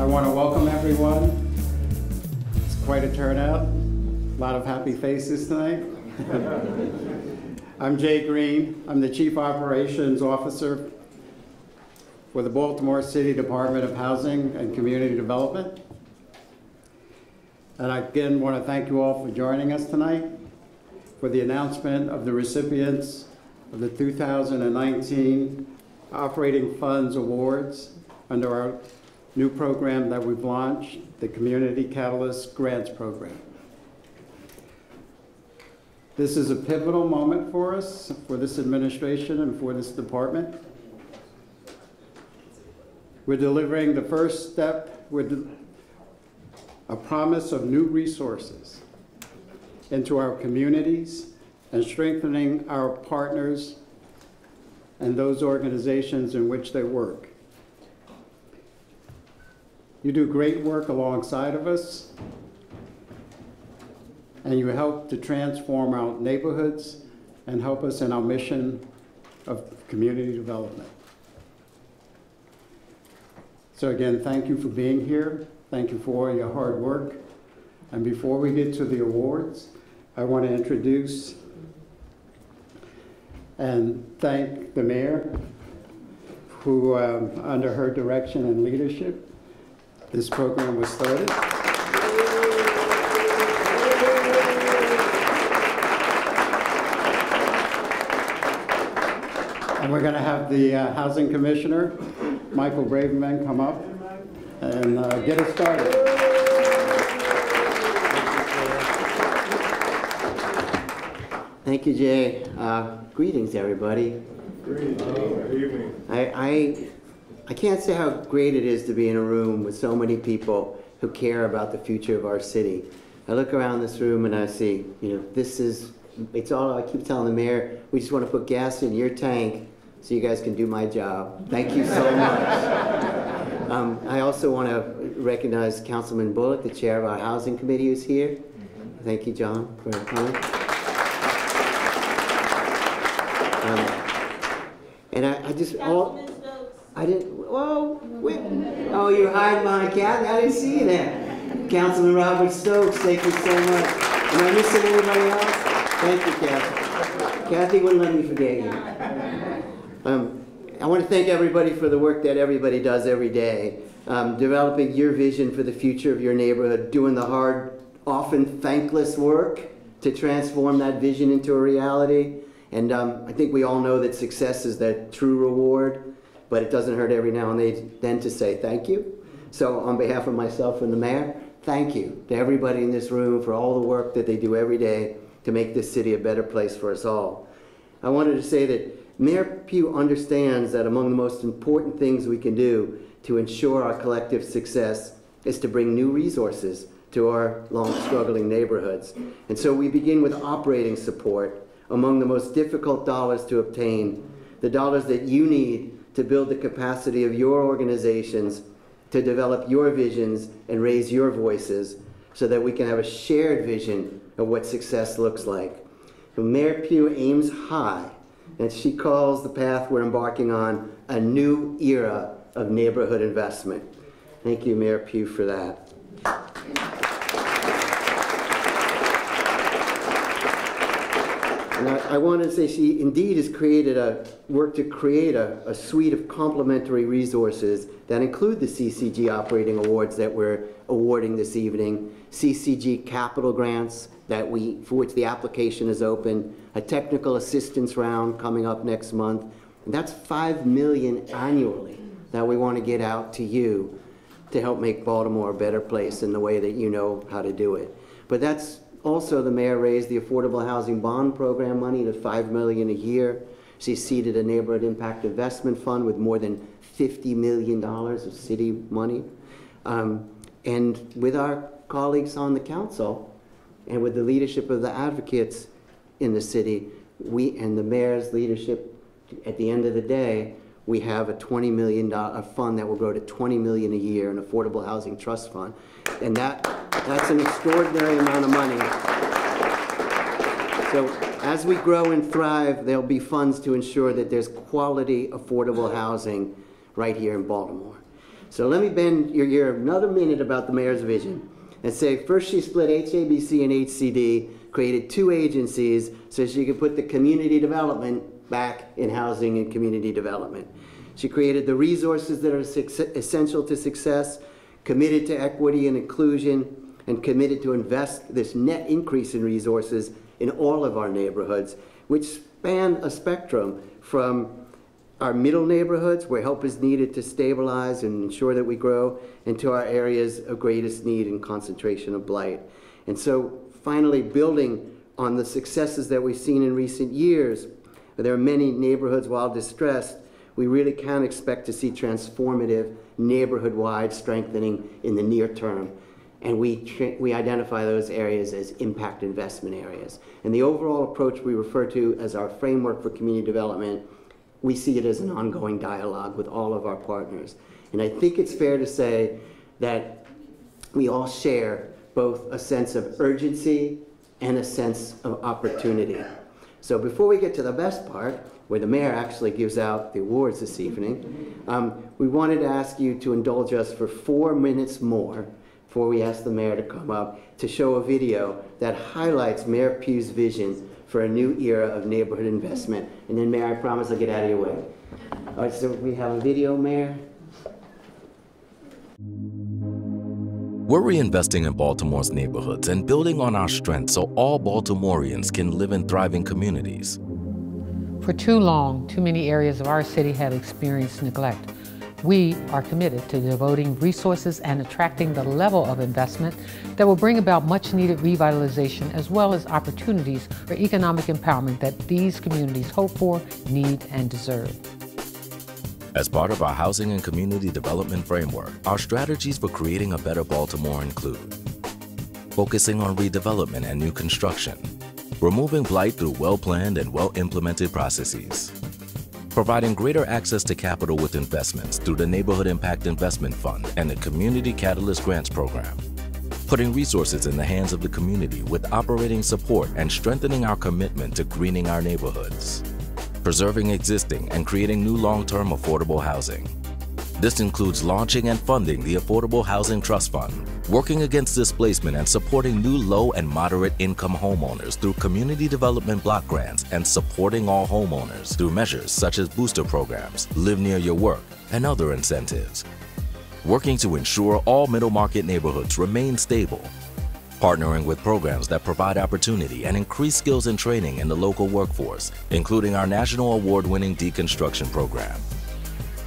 I want to welcome everyone. It's quite a turnout. A lot of happy faces tonight. I'm Jay Green. I'm the Chief Operations Officer for the Baltimore City Department of Housing and Community Development. And I again want to thank you all for joining us tonight for the announcement of the recipients of the 2019 Operating Funds Awards under our new program that we've launched, the Community Catalyst Grants Program. This is a pivotal moment for us, for this administration and for this department. We're delivering the first step with a promise of new resources into our communities and strengthening our partners and those organizations in which they work. You do great work alongside of us, and you help to transform our neighborhoods and help us in our mission of community development. So again, thank you for being here. Thank you for all your hard work. And before we get to the awards, I want to introduce and thank the mayor who, under her direction and leadership, this program was started. And we're going to have the Housing Commissioner, Michael Braverman, come up and get us started. Thank you, Jay. Greetings, everybody. Greetings. Good evening. I can't say how great it is to be in a room with so many people who care about the future of our city. I look around this room and I see, it's all, I keep telling the mayor, we just want to put gas in your tank so you guys can do my job. Thank you so much. I also want to recognize Councilman Bullock, the chair of our housing committee, who's here. Thank you, John, for coming. And I just, I didn't, whoa, wait. Oh, you're hiding behind Kathy? I didn't see you there. Councilman Robert Stokes, thank you so much. Am I missing anybody else? Thank you, Kathy. Kathy wouldn't let me forget you. I want to thank everybody for the work that everybody does every day. Developing your vision for the future of your neighborhood, doing the hard, often thankless work to transform that vision into a reality. And I think we all know that success is that true reward, but it doesn't hurt every now and then to say thank you. So on behalf of myself and the mayor, thank you to everybody in this room for all the work that they do every day to make this city a better place for us all. I wanted to say that Mayor Pugh understands that among the most important things we can do to ensure our collective success is to bring new resources to our long-struggling neighborhoods. And so we begin with operating support, among the most difficult dollars to obtain, the dollars that you need to build the capacity of your organizations to develop your visions and raise your voices so that we can have a shared vision of what success looks like. So Mayor Pugh aims high, and she calls the path we're embarking on a new era of neighborhood investment. Thank you, Mayor Pugh, for that. And I want to say she indeed has worked to create a suite of complementary resources that include the CCG Operating Awards that we're awarding this evening, CCG Capital Grants for which the application is open, a technical assistance round coming up next month, and that's $5 million annually that we want to get out to you to help make Baltimore a better place in the way that you know how to do it. But that's also, the mayor raised the Affordable Housing Bond Program money to $5 million a year. She seeded a Neighborhood Impact Investment Fund with more than $50 million of city money. And with our colleagues on the council and with the leadership of the advocates in the city, and the mayor's leadership, at the end of the day, we have a $20 million fund that will grow to $20 million a year, an Affordable Housing Trust Fund. And that's an extraordinary amount of money. So as we grow and thrive, there'll be funds to ensure that there's quality, affordable housing right here in Baltimore. So let me bend your ear another minute about the mayor's vision and say, first she split HABC and HCD, created 2 agencies so she could put the community development back in housing and community development. She created the resources that are essential to success, committed to equity and inclusion, and committed to invest this net increase in resources in all of our neighborhoods, which span a spectrum from our middle neighborhoods where help is needed to stabilize and ensure that we grow, and to our areas of greatest need and concentration of blight. And so finally, building on the successes that we've seen in recent years, there are many neighborhoods, while distressed, we really can expect to see transformative neighborhood-wide strengthening in the near term. And we identify those areas as impact investment areas. And the overall approach we refer to as our framework for community development, we see it as an ongoing dialogue with all of our partners. And I think it's fair to say that we all share both a sense of urgency and a sense of opportunity. So before we get to the best part, where the mayor actually gives out the awards this evening, we wanted to ask you to indulge us for 4 minutes more before we ask the mayor to come up to show a video that highlights Mayor Pugh's vision for a new era of neighborhood investment. And then, Mayor, I promise I'll get out of your way. All right, so we have a video, Mayor. We're reinvesting in Baltimore's neighborhoods and building on our strengths so all Baltimoreans can live in thriving communities. For too long, too many areas of our city have experienced neglect. We are committed to devoting resources and attracting the level of investment that will bring about much-needed revitalization as well as opportunities for economic empowerment that these communities hope for, need, and deserve. As part of our housing and community development framework, our strategies for creating a better Baltimore include focusing on redevelopment and new construction, removing blight through well-planned and well-implemented processes, providing greater access to capital with investments through the Neighborhood Impact Investment Fund and the Community Catalyst Grants Program, putting resources in the hands of the community with operating support and strengthening our commitment to greening our neighborhoods, preserving existing and creating new long-term affordable housing. This includes launching and funding the Affordable Housing Trust Fund, working against displacement and supporting new low and moderate income homeowners through community development block grants, and supporting all homeowners through measures such as booster programs, live near your work, and other incentives. Working to ensure all middle market neighborhoods remain stable. Partnering with programs that provide opportunity and increase skills and training in the local workforce, including our national award-winning deconstruction program.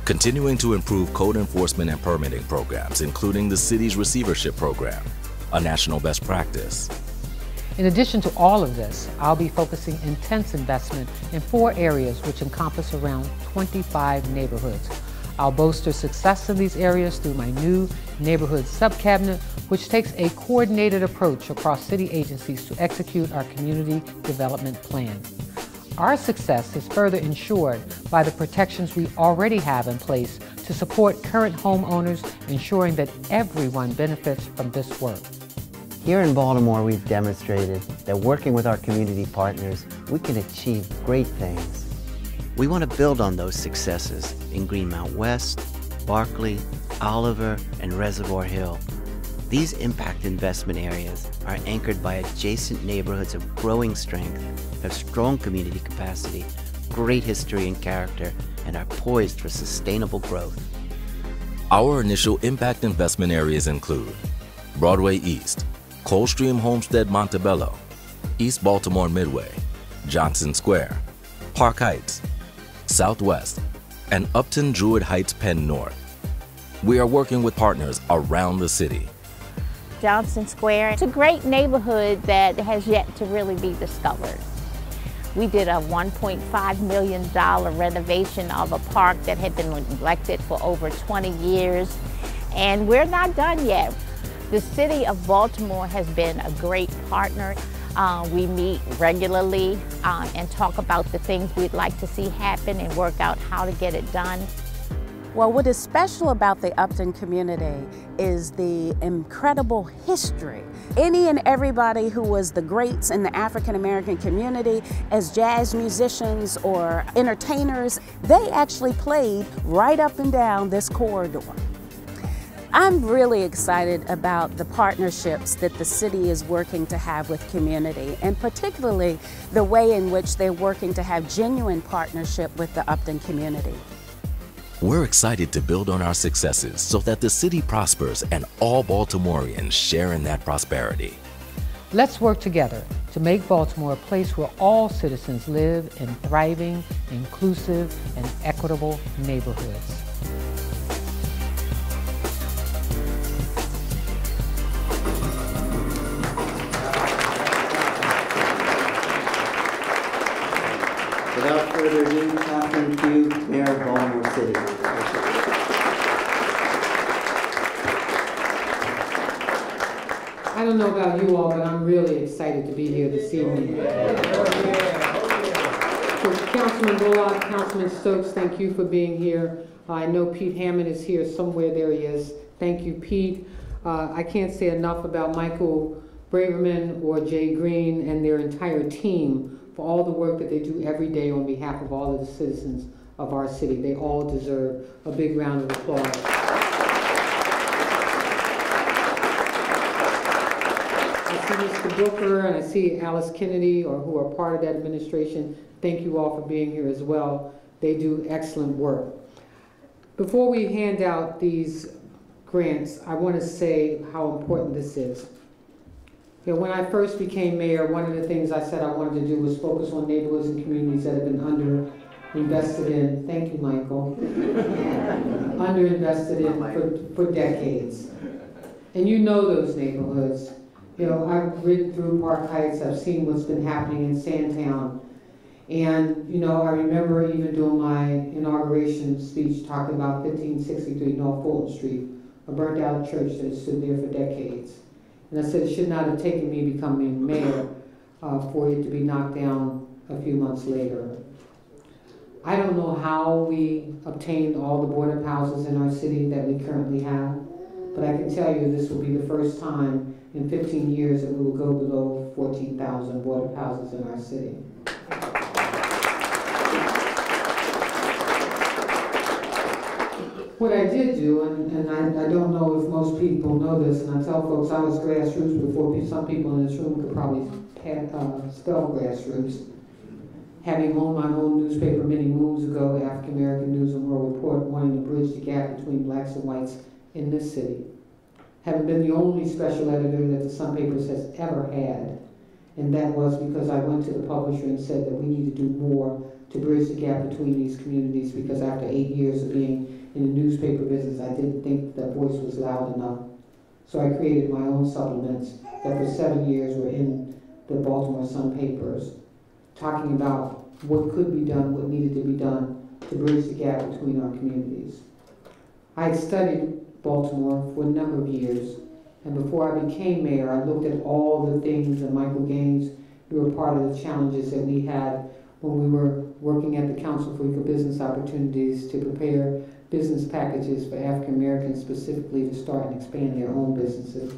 Continuing to improve code enforcement and permitting programs, including the city's receivership program, a national best practice. In addition to all of this, I'll be focusing intense investment in 4 areas which encompass around 25 neighborhoods. I'll bolster success in these areas through my new neighborhood sub-cabinet, which takes a coordinated approach across city agencies to execute our community development plan. Our success is further ensured by the protections we already have in place to support current homeowners, ensuring that everyone benefits from this work. Here in Baltimore, we've demonstrated that working with our community partners, we can achieve great things. We want to build on those successes in Greenmount West, Barclay, Oliver, and Reservoir Hill. These impact investment areas are anchored by adjacent neighborhoods of growing strength, have strong community capacity, great history and character, and are poised for sustainable growth. Our initial impact investment areas include Broadway East, Coldstream Homestead Montebello, East Baltimore Midway, Johnson Square, Park Heights, Southwest, and Upton Druid Heights Penn North. We are working with partners around the city. Johnson Square. It's a great neighborhood that has yet to really be discovered. We did a $1.5 million renovation of a park that had been neglected for over 20 years, and we're not done yet. The city of Baltimore has been a great partner. We meet regularly and talk about the things we'd like to see happen and work out how to get it done. Well, what is special about the Upton community is the incredible history. Any and everybody who was the greats in the African American community as jazz musicians or entertainers, they actually played right up and down this corridor. I'm really excited about the partnerships that the city is working to have with community, and particularly the way in which they're working to have genuine partnership with the Upton community. We're excited to build on our successes so that the city prospers and all Baltimoreans share in that prosperity. Let's work together to make Baltimore a place where all citizens live in thriving, inclusive, and equitable neighborhoods. Without further ado, Catherine Pugh, Mayor of Baltimore City. I don't know about you all, but I'm really excited to be here this evening. So Councilman Bullock, Councilman Stokes, thank you for being here. I know Pete Hammond is here somewhere. There he is. Thank you, Pete. I can't say enough about Michael Braverman or Jay Green and their entire team for all the work that they do every day on behalf of all of the citizens of our city. They all deserve a big round of applause. I see Mr. Booker and I see Alice Kennedy, or who are part of that administration. Thank you all for being here as well. They do excellent work. Before we hand out these grants, I want to say how important this is. You know, when I first became mayor, one of the things I said I wanted to do was focus on neighborhoods and communities that have been underinvested in. Thank you, Michael. Underinvested in for decades. And you know those neighborhoods. You know, I've ridden through Park Heights. I've seen what's been happening in Sandtown. And, you know, I remember even doing my inauguration speech talking about 1563 North Fulton Street, a burnt out church that has stood there for decades. And I said it should not have taken me becoming mayor for it to be knocked down a few months later. I don't know how we obtained all the board of houses in our city that we currently have, but I can tell you this will be the first time in 15 years that we will go below 14,000 board of houses in our city. What I did do, and I don't know if most people know this, and I tell folks I was grassroots before some people in this room could probably spell grassroots. Having owned my own newspaper many moons ago, African American News and World Report, wanting to bridge the gap between blacks and whites in this city. Having been the only special editor that the Sun Papers has ever had, and that was because I went to the publisher and said that we need to do more to bridge the gap between these communities, because after 8 years of being in the newspaper business, I didn't think that voice was loud enough. So I created my own supplements that for 7 years were in the Baltimore Sun Papers, talking about what could be done, what needed to be done to bridge the gap between our communities. I had studied Baltimore for a number of years, and before I became mayor, I looked at all the things, and Michael Gaines, you were part of the challenges that we had when we were working at the Council for Equal Business Opportunities to prepare business packages for African Americans specifically to start and expand their own businesses.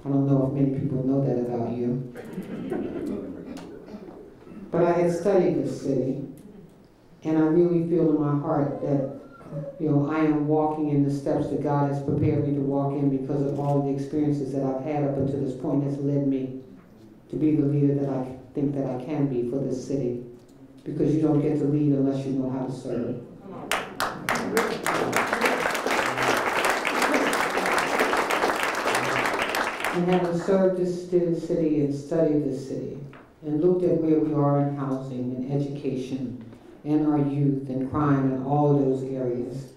I don't know if many people know that about you. But I had studied this city, and I really feel in my heart that, you know, I am walking in the steps that God has prepared me to walk in because of all the experiences that I've had up until this point has led me to be the leader that I think that I can be for this city. Because you don't get to lead unless you know how to serve. And having served this city and studied this city and looked at where we are in housing and education and our youth and crime and all of those areas,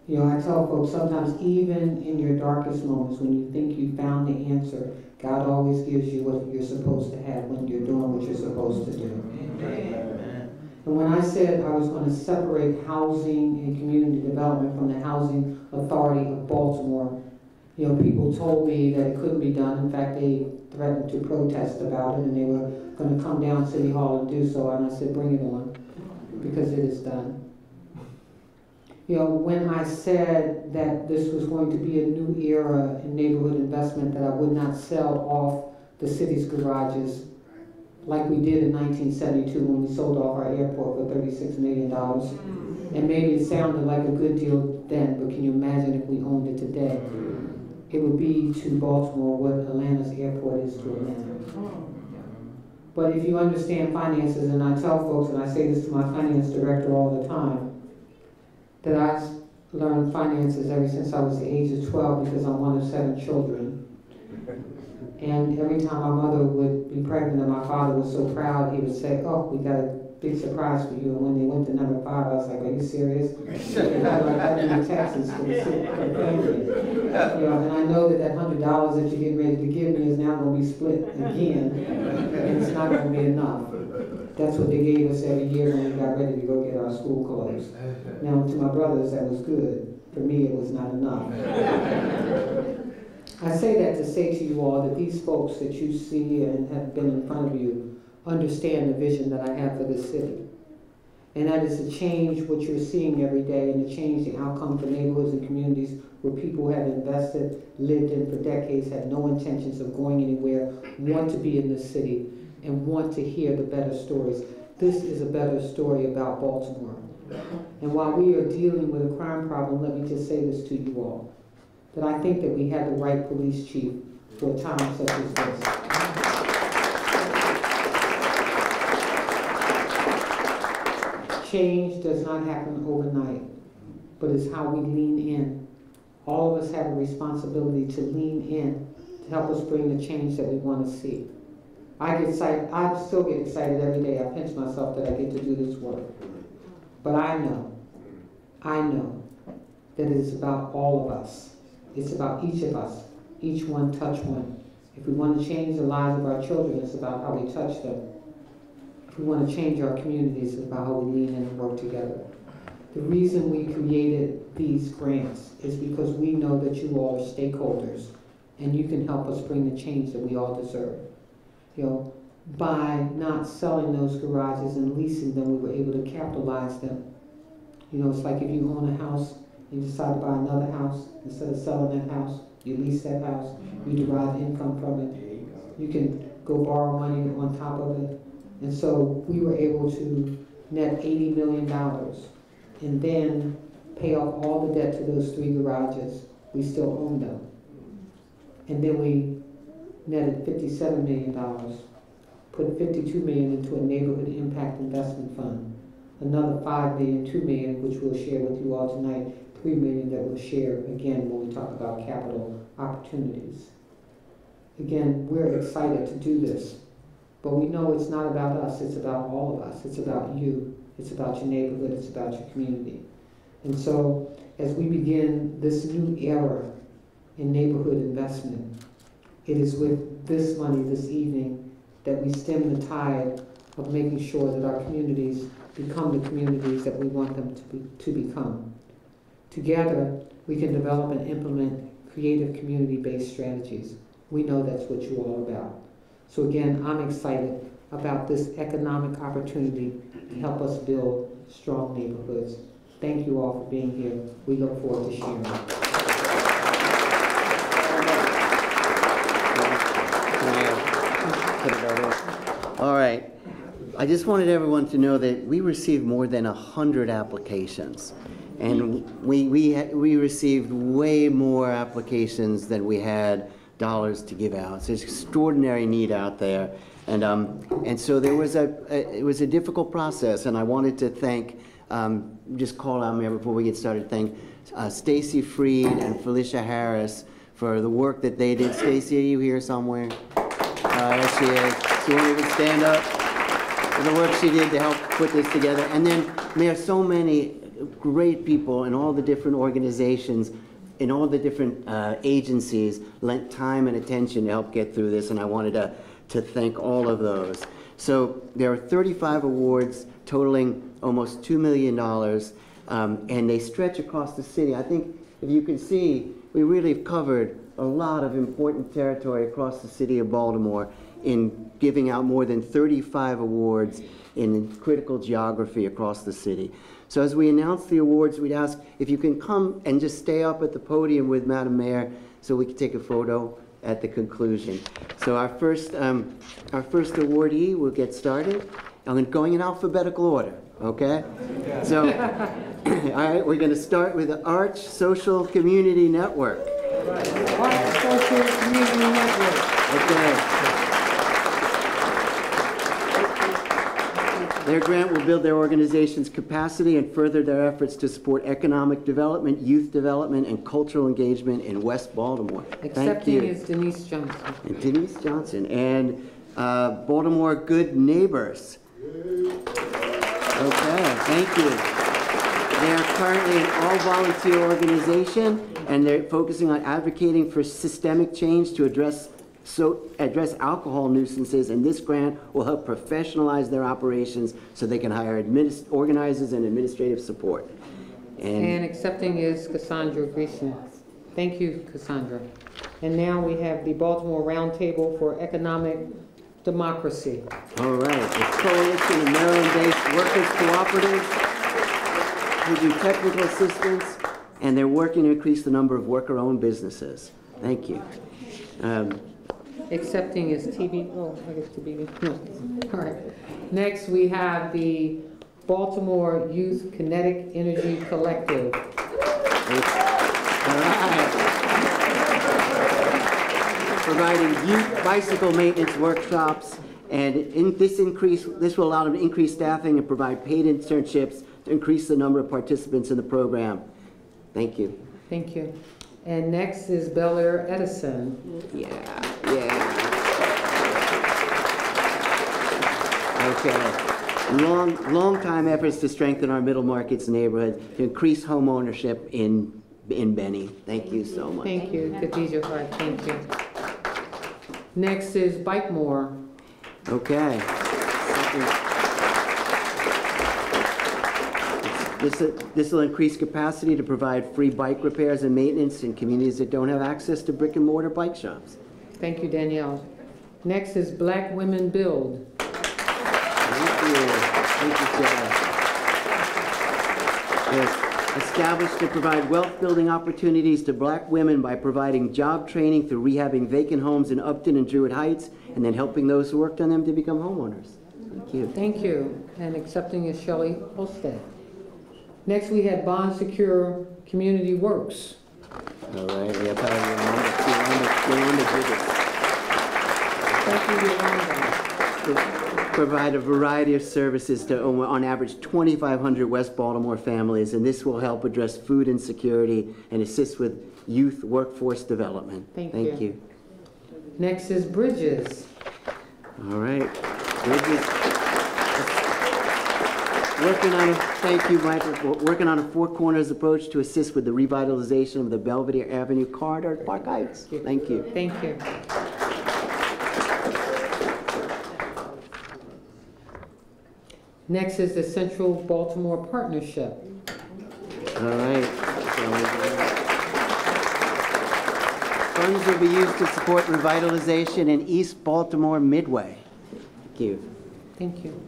you know, I tell folks sometimes even in your darkest moments when you think you found the answer, God always gives you what you're supposed to have when you're doing what you're supposed to do. Amen. And when I said I was going to separate housing and community development from the Housing Authority of Baltimore, you know, people told me that it couldn't be done. In fact, they threatened to protest about it, and they were going to come down City Hall and do so. And I said, bring it on, because it is done. You know, when I said that this was going to be a new era in neighborhood investment, that I would not sell off the city's garages, like we did in 1972 when we sold off our airport for $36 million. And maybe it sounded like a good deal then, but can you imagine if we owned it today? It would be to Baltimore what Atlanta's airport is to Atlanta. But if you understand finances, and I tell folks, and I say this to my finance director all the time, that I learned finances ever since I was the age of 12 because I'm one of 7 children. And every time my mother would be pregnant and my father was so proud, he would say, oh, we got a big surprise for you. And when they went to number 5, I was like, are you serious? They had like that many taxes for the family. You know, and I know that $100 that you're getting ready to give me is now going to be split again, and it's not going to be enough. That's what they gave us every year when we got ready to go get our school clothes. Now, to my brothers, that was good. For me, it was not enough. I say that to say to you all that these folks that you see and have been in front of you understand the vision that I have for this city. And that is to change what you're seeing every day and to change the outcome for neighborhoods and communities where people have invested, lived in for decades, have no intentions of going anywhere, want to be in this city, and want to hear the better stories. This is a better story about Baltimore. And while we are dealing with a crime problem, let me just say this to you all, that I think that we have the right police chief for a time such as this. Change does not happen overnight, but it's how we lean in. All of us have a responsibility to lean in to help us bring the change that we want to see. I still get excited every day. I pinch myself that I get to do this work. But I know that it is about all of us. It's about each of us, each one touch one. If we want to change the lives of our children, it's about how we touch them. If we want to change our communities, it's about how we lean in and work together. The reason we created these grants is because we know that you all are stakeholders and you can help us bring the change that we all deserve. You know, by not selling those garages and leasing them, we were able to capitalize them. You know, it's like if you own a house, you decide to buy another house, instead of selling that house, you lease that house, you derive income from it. You can go borrow money on top of it. And so we were able to net $80 million and then pay off all the debt to those 3 garages. We still own them. And then we netted $57 million, put $52 million into a neighborhood impact investment fund, another $5 million, $2 million, which we'll share with you all tonight, $3 million that we'll share again when we talk about capital opportunities. Again, we're excited to do this, but we know it's not about us, it's about all of us. It's about you, it's about your neighborhood, it's about your community. And so as we begin this new era in neighborhood investment, it is with this money this evening that we stem the tide of making sure that our communities become the communities that we want them to become. Together, we can develop and implement creative community-based strategies. We know that's what you're all about. So again, I'm excited about this economic opportunity to help us build strong neighborhoods. Thank you all for being here. We look forward to sharing. All right. I just wanted everyone to know that we received more than 100 applications. And we received way more applications than we had dollars to give out. So there's extraordinary need out there. And so there was it was a difficult process, and I wanted to thank, just call out here before we get started, thank Stacy Freed and Felicia Harris for the work that they did. Stacy, are you here somewhere? There she is. She won't even stand up. For the work she did to help put this together. And then there are so many great people in all the different organizations, in all the different agencies, lent time and attention to help get through this, and I wanted to thank all of those. So there are 35 awards totaling almost $2 million, and they stretch across the city. I think if you can see, we really have covered a lot of important territory across the city of Baltimore in giving out more than 35 awards in critical geography across the city. So as we announce the awards, we'd ask if you can come and just stay up at the podium with Madam Mayor so we can take a photo at the conclusion. So our first awardee will get started. I'm going in alphabetical order, okay? So, all right, we're going to start with the Arch Social Community Network. Arch Social Community Network. Okay. Their grant will build their organization's capacity and further their efforts to support economic development, youth development, and cultural engagement in West Baltimore. Thank Accepting you. is Denise Johnson. And Denise Johnson. And Baltimore Good Neighbors. Okay, thank you. They are currently an all-volunteer organization, and they're focusing on advocating for systemic change to address alcohol nuisances, and this grant will help professionalize their operations so they can hire organizers and administrative support. And accepting is Cassandra Greason. Thank you, Cassandra. And now we have the Baltimore Roundtable for Economic Democracy. All right, it's Coalition of Maryland-based workers cooperatives who do technical assistance, and they're working to increase the number of worker-owned businesses. Thank you. Accepting is TB. Oh, I guess TB. No. All right. Next, we have the Baltimore Youth Kinetic Energy Collective. All right. Providing youth bicycle maintenance workshops, and this will allow them to increase staffing and provide paid internships to increase the number of participants in the program. Thank you. Thank you. And next is Bel Air Edison. Yeah. Okay. Long time efforts to strengthen our middle markets neighborhood, to increase home ownership in Benny. Thank you so much. Thank you, Khadijah Hart. Thank you. Next is Bike More. Okay. This will increase capacity to provide free bike repairs and maintenance in communities that don't have access to brick and mortar bike shops. Thank you, Danielle. Next is Black Women Build. Thank you. Thank you, Sarah. Yes. Established to provide wealth-building opportunities to black women by providing job training through rehabbing vacant homes in Upton and Druid Heights, and then helping those who worked on them to become homeowners. Thank you. Thank you. And accepting is Shelley Holstead. Next, we have Bond Secure Community Works. All right, we have Yolanda Gibbons. Provide a variety of services to, on average, 2,500 West Baltimore families, and this will help address food insecurity and assist with youth workforce development. Thank you. Next is Bridges. All right, Bridges. Thank you, Michael. Working on a four corners approach to assist with the revitalization of the Belvedere Avenue corridor at Park Heights. Thank you. Thank you. Next is the Central Baltimore Partnership. All right. Funds will be used to support revitalization in East Baltimore Midway. Thank you. Thank you.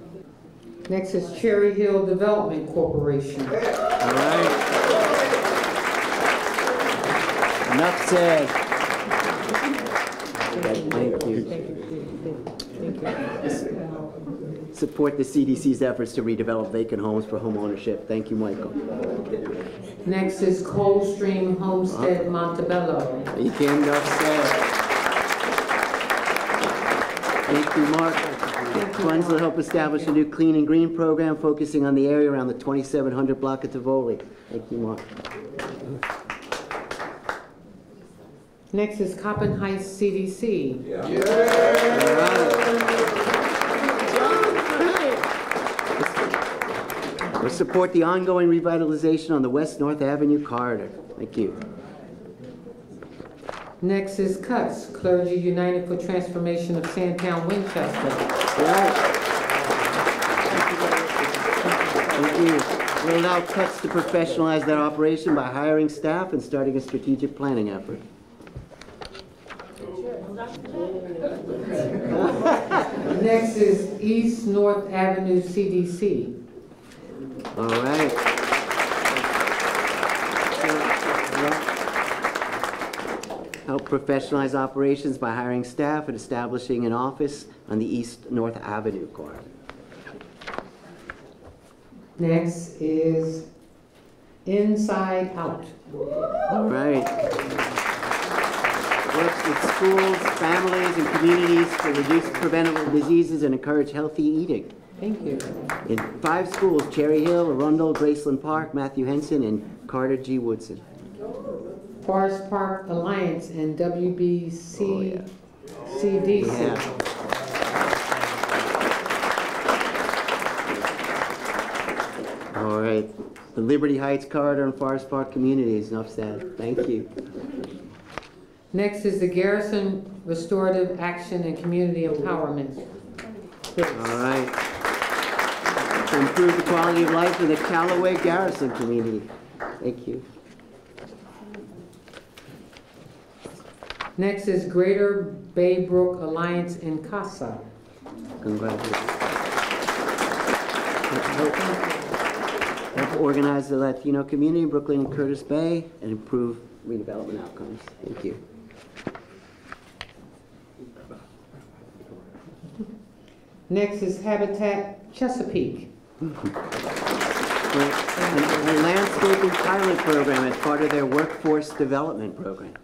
Next is Cherry Hill Development Corporation. All right. Enough said. Thank you. Support the CDC's efforts to redevelop vacant homes for home ownership. Thank you, Michael. Next is Coldstream Homestead Montebello. You can enough said. Thank you, Mark. Funds will help establish a new clean and green program focusing on the area around the 2700 block of Tivoli. Thank you, Mark. Next is Coppin Heights CDC. All right. We'll support the ongoing revitalization on the West-North Avenue corridor. Thank you. Next is CUTS, Clergy United for Transformation of Sandtown, Winchester. Right. Thank you. We'll allow CUTS to professionalize their operation by hiring staff and starting a strategic planning effort. Next is East North Avenue CDC. All right. help professionalize operations by hiring staff and establishing an office on the East North Avenue corridor. Next is Inside Out. All right. Works with schools, families, and communities to reduce preventable diseases and encourage healthy eating. Thank you. In 5 schools, Cherry Hill, Arundel, Graceland Park, Matthew Henson, and Carter G. Woodson. Forest Park Alliance and WBCDC. Yeah. All right. The Liberty Heights Corridor and Forest Park Communities. Enough said. Thank you. Next is the Garrison Restorative Action and Community Empowerment. All right. To improve the quality of life in the Callaway Garrison community. Thank you. Next is Greater Baybrook Alliance in CASA. Congratulations. Help organize the Latino community in Brooklyn and Curtis Bay and improve redevelopment outcomes. Thank you. Next is Habitat Chesapeake. A landscaping pilot program as part of their workforce development program.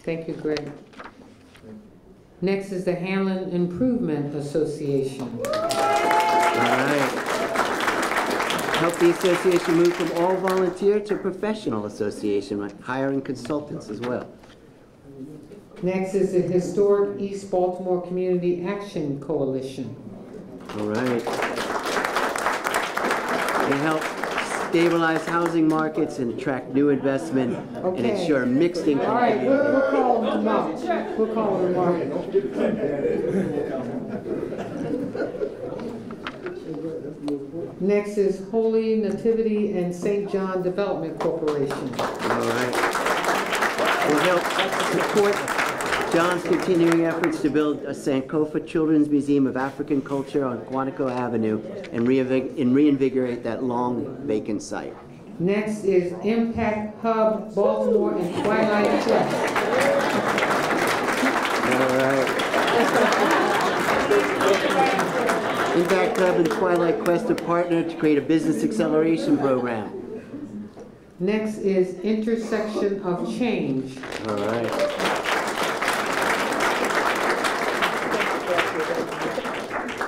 Thank you, Greg. Next is the Hamlin Improvement Association. All right. Help the association move from all volunteer to professional association, like hiring consultants as well. Next is the Historic East Baltimore Community Action Coalition. All right. They help stabilize housing markets and attract new investment and ensure mixed income. All right, we'll call them tomorrow. We'll call them tomorrow. Next is Holy Nativity and St. John Development Corporation. All right. We'll help support John's continuing efforts to build a Sankofa Children's Museum of African Culture on Quantico Avenue and reinvigorate that long vacant site. Next is Impact Hub Baltimore and Twilight Quest. All right. Impact Hub and Twilight Quest have partnered to create a business acceleration program. Next is Intersection of Change. All right.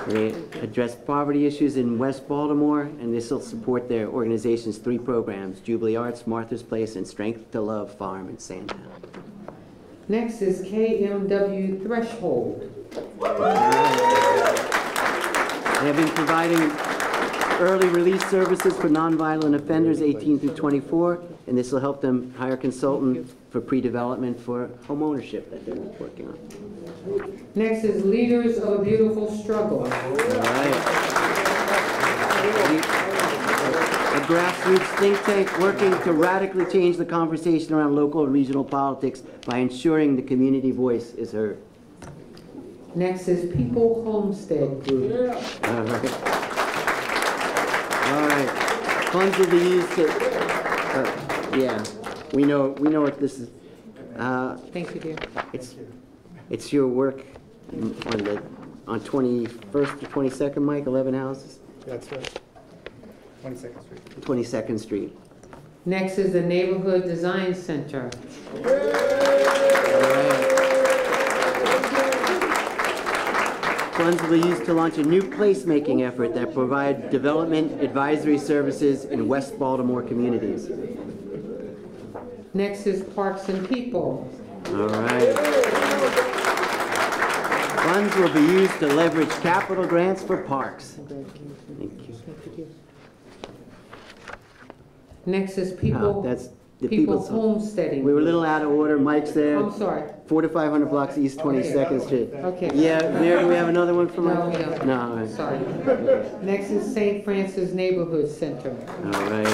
They address poverty issues in West Baltimore, and this will support their organization's 3 programs, Jubilee Arts, Martha's Place, and Strength to Love Farm in Sandtown. Next is KMW Threshold. They have been providing early release services for nonviolent offenders 18 through 24, and this will help them hire consultants for pre-development for home ownership that they're working on. Next is Leaders of a Beautiful Struggle. All right. A grassroots think tank working to radically change the conversation around local and regional politics by ensuring the community voice is heard. Next is People Homestead Group. All right. All right. Funds will be used to, yeah, we know what this is. Thank you, dear. It's your work on 21st to 22nd, Mike, 11 houses? That's right. 22nd Street. 22nd Street. Next is the Neighborhood Design Center. All right. Funds will be used to launch a new placemaking effort that provides development advisory services in West Baltimore communities. Next is Parks and People. All right. Funds will be used to leverage capital grants for parks. Thank you. Next is People, That's the People Homesteading. We were a little out of order. Mike's there. I'm sorry. 4 to 500 blocks East 22nd Street. Okay. Yeah, Mayor, do we have another one for Mike? No, we don't. No, all right. Sorry. Next is St. Francis Neighborhood Center. All right.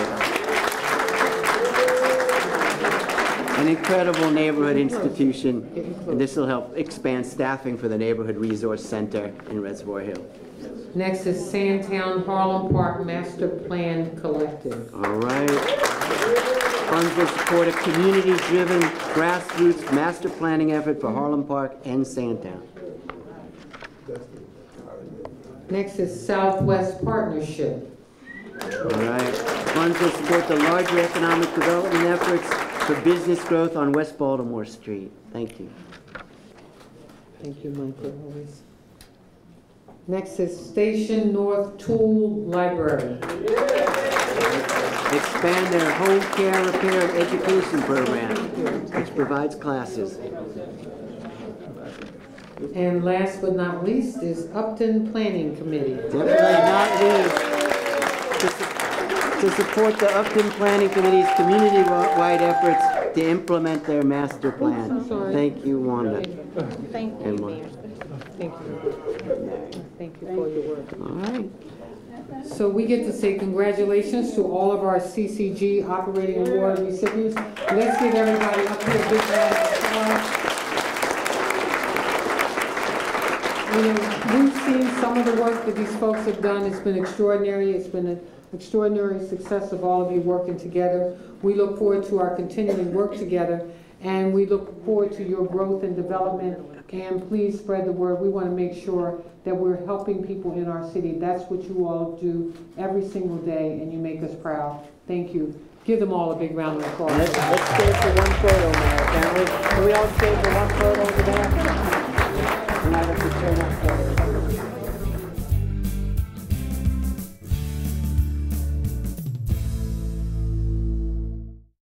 An incredible neighborhood institution, and this will help expand staffing for the Neighborhood Resource Center in Reservoir Hill. Next is Sandtown Harlem Park Master Plan Collective. All right. Funds will support a community-driven grassroots master planning effort for Harlem Park and Sandtown. Next is Southwest Partnership. All right. Funds will support the larger economic development efforts for business growth on West Baltimore Street. Thank you. Thank you, Michael, always. Next is Station North Tool Library. Expand their home care, repair, and education program, which provides classes. And last but not least is Upton Planning Committee. Definitely not least, to support the Upton Planning Committee's community-wide efforts to implement their master plan. I'm sorry. Thank you, Wanda. Thank And you, Mark. Mayor. Thank you. Thank you for your work. All right. So we get to say congratulations to all of our CCG Operating Award recipients. Let's give everybody up here a big round of applause. You know, we've seen some of the work that these folks have done. It's been extraordinary. It's been an extraordinary success of all of you working together. We look forward to our continuing work together, and we look forward to your growth and development. And please spread the word. We want to make sure that we're helping people in our city. That's what you all do every single day, and you make us proud. Thank you. Give them all a big round of applause. Let's stay for one photo, Mayor, can't we? Can we all stay for one photo over there? And I have to turn up.